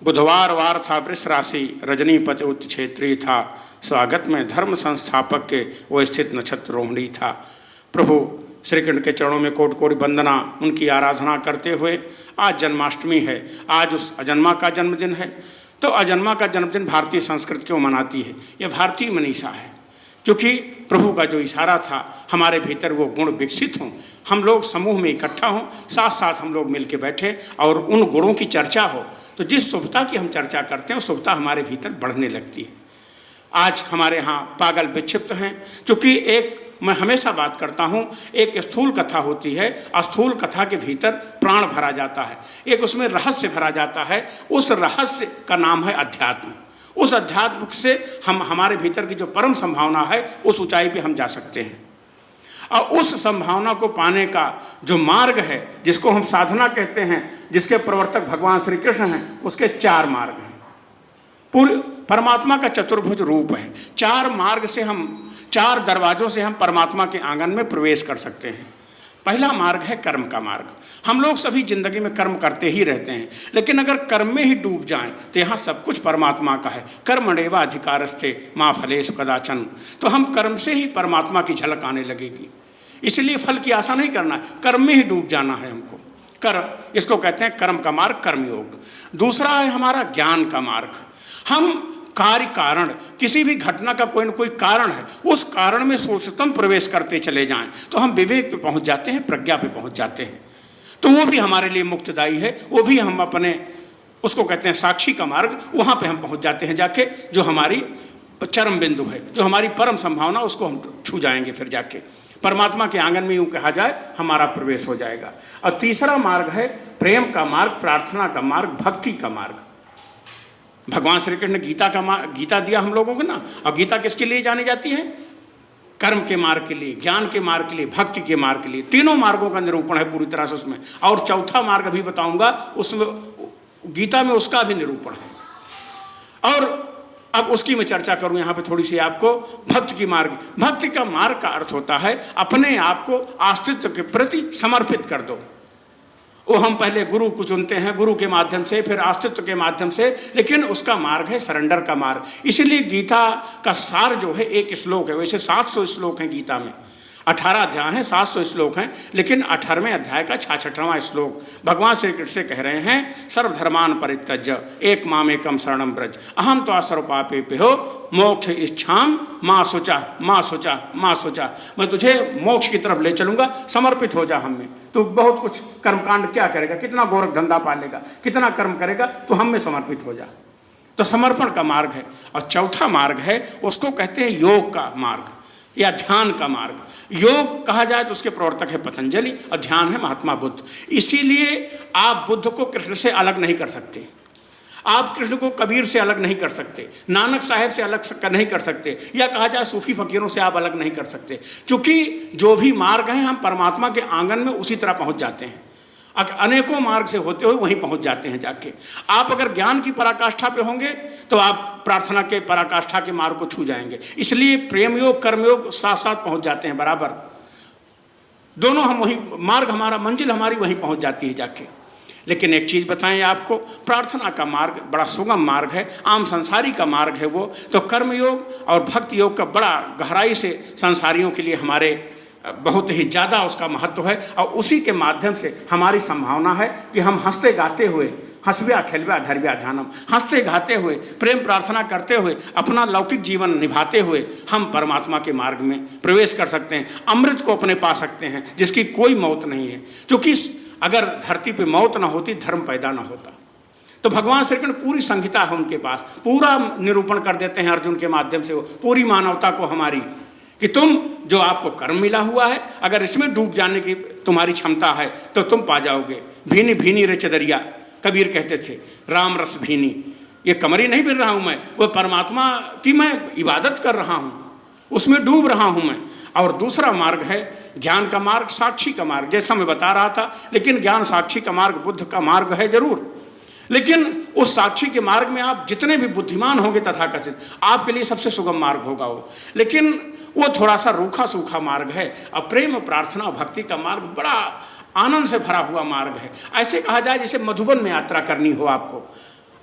बुधवार वार था, वृष राशि, रजनीपति उच्च क्षेत्रीय था। स्वागत में धर्म संस्थापक के वो स्थित नक्षत्र रोहिणी था। प्रभु श्री कृष्ण के चरणों में कोटि कोटि वंदना, उनकी आराधना करते हुए आज जन्माष्टमी है। आज उस अजन्मा का जन्मदिन है। तो अजन्मा का जन्मदिन भारतीय संस्कृति क्यों मनाती है? ये भारतीय मनीषा है, क्योंकि प्रभु का जो इशारा था हमारे भीतर वो गुण विकसित हों, हम लोग समूह में इकट्ठा हों, साथ साथ हम लोग मिलकर बैठें और उन गुणों की चर्चा हो। तो जिस शुभता की हम चर्चा करते हैं, शुभता हमारे भीतर बढ़ने लगती है। आज हमारे यहाँ पागल विक्षिप्त हैं, क्योंकि एक मैं हमेशा बात करता हूँ, एक स्थूल कथा होती है, स्थूल कथा के भीतर प्राण भरा जाता है, एक उसमें रहस्य भरा जाता है। उस रहस्य का नाम है अध्यात्म। उस अध्यात्म से हम हमारे भीतर की जो परम संभावना है उस ऊंचाई पे हम जा सकते हैं। और उस संभावना को पाने का जो मार्ग है, जिसको हम साधना कहते हैं, जिसके प्रवर्तक भगवान श्री कृष्ण हैं, उसके 4 मार्ग हैं। पूरे परमात्मा का चतुर्भुज रूप है। 4 मार्ग से हम, 4 दरवाजों से हम परमात्मा के आंगन में प्रवेश कर सकते हैं। पहला मार्ग है कर्म का मार्ग। हम लोग सभी जिंदगी में कर्म करते ही रहते हैं, लेकिन अगर कर्म में ही डूब जाएं तो यहाँ सब कुछ परमात्मा का है। कर्मण्येव अधिकारस्ते मा फलेषु कदाचन। तो हम कर्म से ही परमात्मा की झलक आने लगेगी। इसलिए फल की आशा नहीं करना है, कर्म में ही डूब जाना है हमको। कर्म, इसको कहते हैं कर्म का मार्ग, कर्मयोग। दूसरा है हमारा ज्ञान का मार्ग। हम कार्य कारण, किसी भी घटना का कोई न कोई कारण है, उस कारण में सोचतम प्रवेश करते चले जाएं तो हम विवेक पे पहुंच जाते हैं, प्रज्ञा पे पहुंच जाते हैं। तो वो भी हमारे लिए मुक्तदायी है। वो भी हम अपने, उसको कहते हैं साक्षी का मार्ग, वहाँ पे हम पहुंच जाते हैं जाके, जो हमारी चरम बिंदु है, जो हमारी परम संभावना, उसको हम छू जाएंगे। फिर जाके परमात्मा के आंगन में यूँ कहा जाए हमारा प्रवेश हो जाएगा। और तीसरा मार्ग है प्रेम का मार्ग, प्रार्थना का मार्ग, भक्ति का मार्ग। भगवान श्री कृष्ण ने गीता दिया हम लोगों को ना। और गीता किसके लिए जानी जाती है? कर्म के मार्ग के लिए, ज्ञान के मार्ग के लिए, भक्ति के मार्ग के लिए। तीनों मार्गों का निरूपण है पूरी तरह से उसमें। और चौथा मार्ग अभी बताऊंगा, उसमें गीता में उसका भी निरूपण है। और अब उसकी मैं चर्चा करूं यहाँ पे थोड़ी सी आपको। भक्ति की मार्ग, भक्ति का मार्ग का अर्थ होता है अपने आप को अस्तित्व के प्रति समर्पित कर दो। वो हम पहले गुरु को चुनते हैं, गुरु के माध्यम से, फिर अस्तित्व के माध्यम से, लेकिन उसका मार्ग है सरेंडर का मार्ग। इसीलिए गीता का सार जो है एक श्लोक है। वैसे 700 श्लोक हैं गीता में, 18 अध्याय हैं, 700 श्लोक हैं, लेकिन 18वें अध्याय का 66वां श्लोक भगवान श्री कृष्ण से कह रहे हैं, सर्वधर्मान परित्यज्य एक मामेकम शरणम ब्रज अहम तो सर्वपापेभ्यो हो मोक्ष इच्छाम माँ सोचा माँ सोचा माँ सोचा। मैं तुझे मोक्ष की तरफ ले चलूँगा, समर्पित हो जा हम में। तू बहुत कुछ कर्मकांड क्या करेगा, कितना गोरख धंधा पालेगा, कितना कर्म करेगा, तो हम में समर्पित हो जा। तो समर्पण का मार्ग है। और चौथा मार्ग है, उसको कहते हैं योग का मार्ग या ध्यान का मार्ग। योग कहा जाए तो उसके प्रवर्तक है पतंजलि, और ध्यान है महात्मा बुद्ध। इसीलिए आप बुद्ध को कृष्ण से अलग नहीं कर सकते, आप कृष्ण को कबीर से अलग नहीं कर सकते, नानक साहेब से अलग नहीं कर सकते, या कहा जाए सूफी फकीरों से आप अलग नहीं कर सकते। क्योंकि जो भी मार्ग हैं, हम परमात्मा के आंगन में उसी तरह पहुंच जाते हैं। अनेकों मार्ग से होते हुए वहीं पहुंच जाते हैं जाके। आप अगर ज्ञान की पराकाष्ठा पे होंगे तो आप प्रार्थना के पराकाष्ठा के मार्ग को छू जाएंगे। इसलिए प्रेम योग कर्मयोग साथ साथ पहुंच जाते हैं बराबर, दोनों हम वहीं, मार्ग हमारा, मंजिल हमारी वहीं पहुंच जाती है जाके। लेकिन एक चीज़ बताएं आपको, प्रार्थना का मार्ग बड़ा सुगम मार्ग है, आम संसारी का मार्ग है वो। तो कर्मयोग और भक्ति योग का बड़ा गहराई से संसारियों के लिए हमारे बहुत ही ज़्यादा उसका महत्व है। और उसी के माध्यम से हमारी संभावना है कि हम हंसते गाते हुए, हंसव्या खेलव्या धर्व्या ध्यानम, हंसते गाते हुए, प्रेम प्रार्थना करते हुए, अपना लौकिक जीवन निभाते हुए हम परमात्मा के मार्ग में प्रवेश कर सकते हैं। अमृत को अपने पा सकते हैं जिसकी कोई मौत नहीं है। क्योंकि अगर धरती पे मौत ना होती, धर्म पैदा ना होता। तो भगवान श्री कृष्ण पूरी संहिता है उनके पास, पूरा निरूपण कर देते हैं अर्जुन के माध्यम से वो पूरी मानवता को हमारी, कि तुम जो आपको कर्म मिला हुआ है, अगर इसमें डूब जाने की तुम्हारी क्षमता है तो तुम पा जाओगे। भीनी भीनी रे चदरिया, कबीर कहते थे, राम रस भीनी। ये कमरी नहीं बिन रहा हूँ मैं, वो परमात्मा की मैं इबादत कर रहा हूँ, उसमें डूब रहा हूँ मैं। और दूसरा मार्ग है ज्ञान का मार्ग, साक्षी का मार्ग, जैसा मैं बता रहा था। लेकिन ज्ञान साक्षी का मार्ग बुद्ध का मार्ग है जरूर, लेकिन उस साक्षी के मार्ग में आप जितने भी बुद्धिमान होंगे तथाकथित, आपके लिए सबसे सुगम मार्ग होगा वो। लेकिन वो थोड़ा सा रूखा सूखा मार्ग है। और प्रेम प्रार्थना और भक्ति का मार्ग बड़ा आनंद से भरा हुआ मार्ग है। ऐसे कहा जाए जैसे मधुबन में यात्रा करनी हो आपको,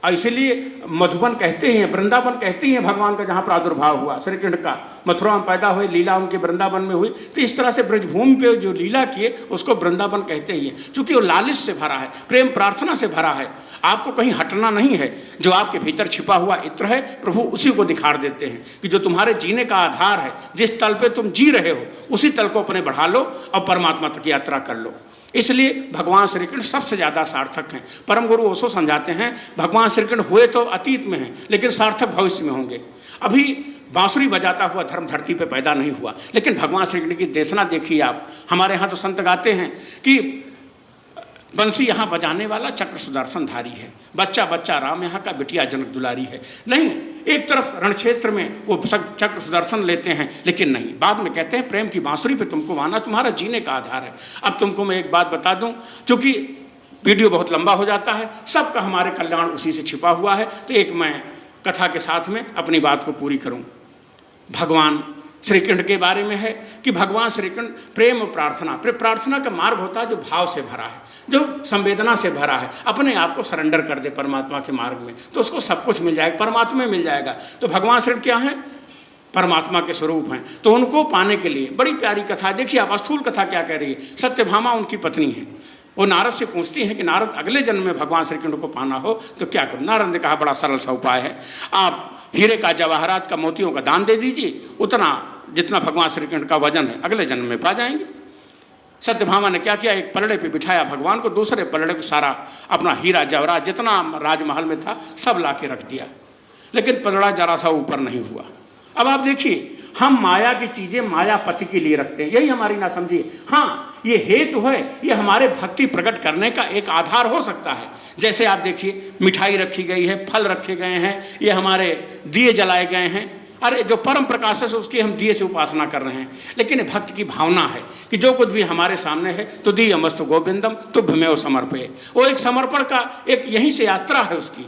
और इसीलिए मधुबन कहते हैं, वृंदावन कहते हैं भगवान का जहाँ प्रादुर्भाव हुआ श्री कृष्ण का। मथुरा में पैदा हुए, लीला उनके वृंदावन में हुई, तो इस तरह से ब्रजभूमि पे जो लीला किए उसको वृंदावन कहते ही हैं, क्योंकि वो लालिश से भरा है, प्रेम प्रार्थना से भरा है। आपको कहीं हटना नहीं है, जो आपके भीतर छिपा हुआ इत्र है प्रभु उसी को दिखार देते हैं कि जो तुम्हारे जीने का आधार है, जिस तल पे तुम जी रहे हो उसी तल को अपने बढ़ा लो और परमात्मा तक यात्रा कर लो। इसलिए भगवान श्री कृष्ण सबसे ज़्यादा सार्थक हैं। परम गुरु ओशो समझाते हैं भगवान श्री कृष्ण हुए तो अतीत में हैं, लेकिन सार्थक भविष्य में होंगे। अभी बांसुरी बजाता हुआ धर्म धरती पे पैदा नहीं हुआ, लेकिन भगवान श्री कृष्ण की देशना देखिए आप। हमारे यहाँ तो संत गाते हैं कि बंसी यहाँ बजाने वाला चक्र सुदर्शन धारी है, बच्चा बच्चा राम यहाँ का, बिटिया जनक दुलारी है। नहीं, एक तरफ रणक्षेत्र में वो चक्र सुदर्शन लेते हैं, लेकिन नहीं, बाद में कहते हैं प्रेम की बांसुरी पे तुमको आना तुम्हारा जीने का आधार है। अब तुमको मैं एक बात बता दूं, क्योंकि वीडियो बहुत लंबा हो जाता है, सबका हमारे कल्याण उसी से छिपा हुआ है, तो एक मैं कथा के साथ में अपनी बात को पूरी करूँ। भगवान श्री कृष्ण के बारे में है कि भगवान श्री कृष्ण प्रेम और प्रार्थना का मार्ग होता है जो भाव से भरा है, जो संवेदना से भरा है। अपने आप को सरेंडर कर दे परमात्मा के मार्ग में, तो उसको सब कुछ मिल जाएगा, परमात्मा में मिल जाएगा। तो भगवान श्री कृष्ण क्या है? परमात्मा के स्वरूप हैं। तो उनको पाने के लिए बड़ी प्यारी कथा, देखिए आप, स्थूल कथा क्या कह रही है। सत्यभामा उनकी पत्नी है, वो नारद से पूछती है कि नारद अगले जन्म में भगवान श्री कृष्ण को पाना हो तो क्या करूं? नारद ने कहा बड़ा सरल सा उपाय है, आप हीरे का, जवाहरात का, मोतियों का दान दे दीजिए, उतना जितना भगवान श्री कृष्ण का वजन है अगले जन्म में पा जाएंगे। सत्यभामा ने क्या किया, एक पलड़े पे बिठाया भगवान को, दूसरे पलड़े पे सारा अपना हीरा जवाहरात जितना राजमहल में था सब ला के रख दिया, लेकिन पलड़ा जरा सा ऊपर नहीं हुआ। अब आप देखिए, हम माया की चीज़ें मायापति के लिए रखते हैं, यही हमारी ना समझिए। हाँ, ये हेतु है, ये हमारे भक्ति प्रकट करने का एक आधार हो सकता है। जैसे आप देखिए, मिठाई रखी गई है, फल रखे गए हैं, ये हमारे दिए जलाए गए हैं, अरे जो परम प्रकाश है उसकी हम दिए से उपासना कर रहे हैं। लेकिन भक्त की भावना है कि जो कुछ भी हमारे सामने है तो दीयमस्तु गोविंदम तुभ्यमेव समर्पये। वो एक समर्पण का एक यहीं से यात्रा है, उसकी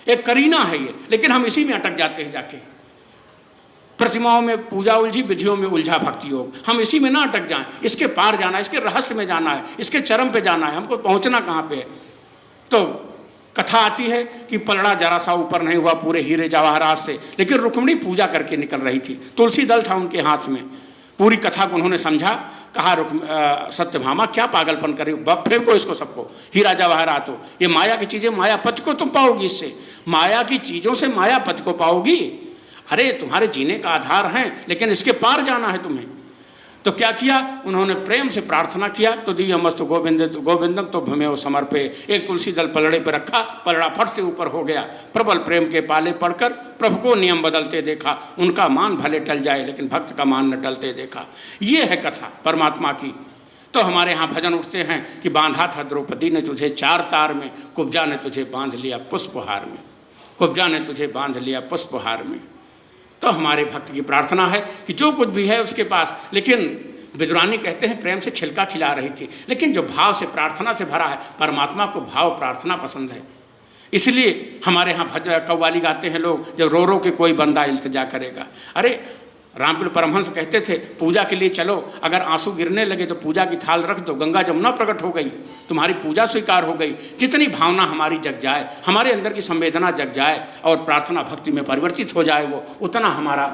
एक करीना है ये, लेकिन हम इसी में अटक जाते हैं जाके। प्रतिमाओं में पूजा उलझी, विधियों में उलझा भक्ति योग। हम इसी में ना अटक जाएं, इसके पार जाना है, इसके रहस्य में जाना है, इसके चरम पे जाना है, हमको पहुंचना कहाँ पे है। तो कथा आती है कि पलड़ा जरा सा ऊपर नहीं हुआ पूरे हीरे जवाहरात से, लेकिन रुक्मिणी पूजा करके निकल रही थी, तुलसी दल था उनके हाथ में। पूरी कथा को उन्होंने समझा, कहा सत्यभामा क्या पागलपन कर रही हो, फेंको इसको सबको, हीरा जवाहरात हो, ये माया की चीज़ें, मायापति को तुम पाओगी, इससे माया की चीज़ों से मायापति को पाओगी। अरे तुम्हारे जीने का आधार हैं, लेकिन इसके पार जाना है तुम्हें। तो क्या किया उन्होंने, प्रेम से प्रार्थना किया, तो दीयमस्तु गोविंदम तुभ्यमेव समर्पये। एक तुलसी दल पलड़े पर रखा, पलड़ा फट से ऊपर हो गया। प्रबल प्रेम के पाले पड़कर प्रभु को नियम बदलते देखा, उनका मान भले टल जाए लेकिन भक्त का मान न टलते देखा। ये है कथा परमात्मा की। तो हमारे यहाँ भजन उठते हैं कि बांधा था द्रौपदी ने तुझे चार तार में, कुब्जा ने तुझे बांध लिया पुष्पहार में, कुब्जा ने तुझे बांध लिया पुष्पहार में। तो हमारे भक्त की प्रार्थना है कि जो कुछ भी है उसके पास, लेकिन विदुरानी कहते हैं प्रेम से छिलका खिला रही थी, लेकिन जो भाव से प्रार्थना से भरा है, परमात्मा को भाव प्रार्थना पसंद है। इसलिए हमारे यहाँ कव्वाली गाते हैं लोग, जब रो रो के कोई बंदा इल्तिजा करेगा। अरे रामकृष्ण परमहंस कहते थे पूजा के लिए चलो, अगर आंसू गिरने लगे तो पूजा की थाल रख दो, गंगा जमुना प्रकट हो गई, तुम्हारी पूजा स्वीकार हो गई। जितनी भावना हमारी जग जाए, हमारे अंदर की संवेदना जग जाए और प्रार्थना भक्ति में परिवर्तित हो जाए, वो उतना हमारा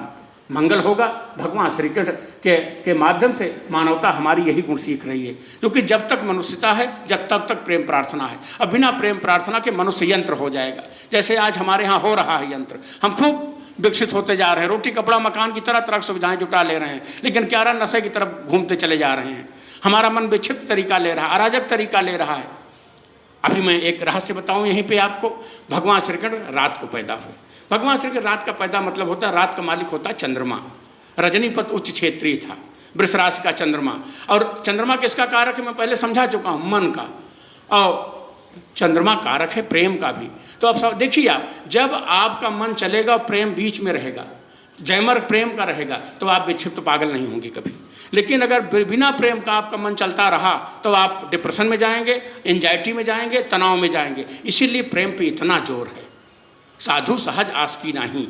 मंगल होगा। भगवान श्री कृष्ण के माध्यम से मानवता हमारी यही गुण सीख रही है, क्योंकि जब तक मनुष्यता है जब तक प्रेम प्रार्थना है। अब बिना प्रेम प्रार्थना के मनुष्य यंत्र हो जाएगा, जैसे आज हमारे यहाँ हो रहा है यंत्र। हम खूब विकसित होते जा रहे हैं, रोटी कपड़ा मकान की तरह तरह सुविधाएं जुटा ले रहे हैं, लेकिन क्या रहा, नशे की तरफ घूमते चले जा रहे हैं। हमारा मन विक्षिप्त तरीका ले रहा है, अराजक तरीका ले रहा है। अभी मैं एक रहस्य बताऊं यहीं पे आपको। भगवान श्री कृष्ण रात को पैदा हुए। भगवान श्री कृष्ण रात का पैदा मतलब होता है, रात का मालिक होता है चंद्रमा। रजनीपत उच्च क्षेत्रीय था, वृष राशि का चंद्रमा। और चंद्रमा किसका कारक है मैं पहले समझा चुका हूँ, मन का। और चंद्रमा कारक है प्रेम का भी। तो अब सब देखिए आप, जब आपका मन चलेगा प्रेम बीच में रहेगा, जयमर प्रेम का रहेगा, तो आप विक्षिप्त पागल नहीं होंगे कभी। लेकिन अगर बिना प्रेम का आपका मन चलता रहा तो आप डिप्रेशन में जाएंगे, एंजाइटी में जाएंगे, तनाव में जाएंगे। इसीलिए प्रेम पे इतना जोर है। साधु सहज आसकी नहीं,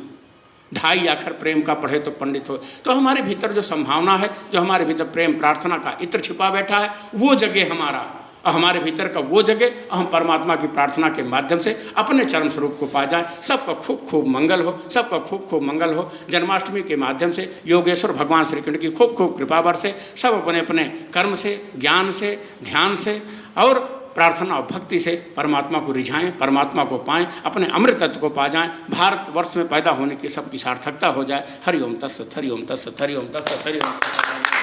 ढाई आखर प्रेम का पढ़े तो पंडित हो। तो हमारे भीतर जो संभावना है, जो हमारे भीतर प्रेम प्रार्थना का इत्र छिपा बैठा है, वो जगह हमारा और हमारे भीतर का वो जगे और हम परमात्मा की प्रार्थना के माध्यम से अपने चरम स्वरूप को पा जाएं। सबका खूब खूब मंगल हो, सबका खूब खूब मंगल हो। जन्माष्टमी के माध्यम से योगेश्वर भगवान श्री कृष्ण की खूब खूब कृपा बरसे, सब अपने अपने कर्म से, ज्ञान से, ध्यान से और प्रार्थना और भक्ति से परमात्मा को रिझाएं, परमात्मा को पाएं, अपने अमृत तत्व को पा जाएं, भारतवर्ष में पैदा होने की सबकी सार्थकता हो जाए। हरि ओम तत्सत, हरि ओम तत्सत, हरि ओम तत्सत, हरि ओम तत्सत।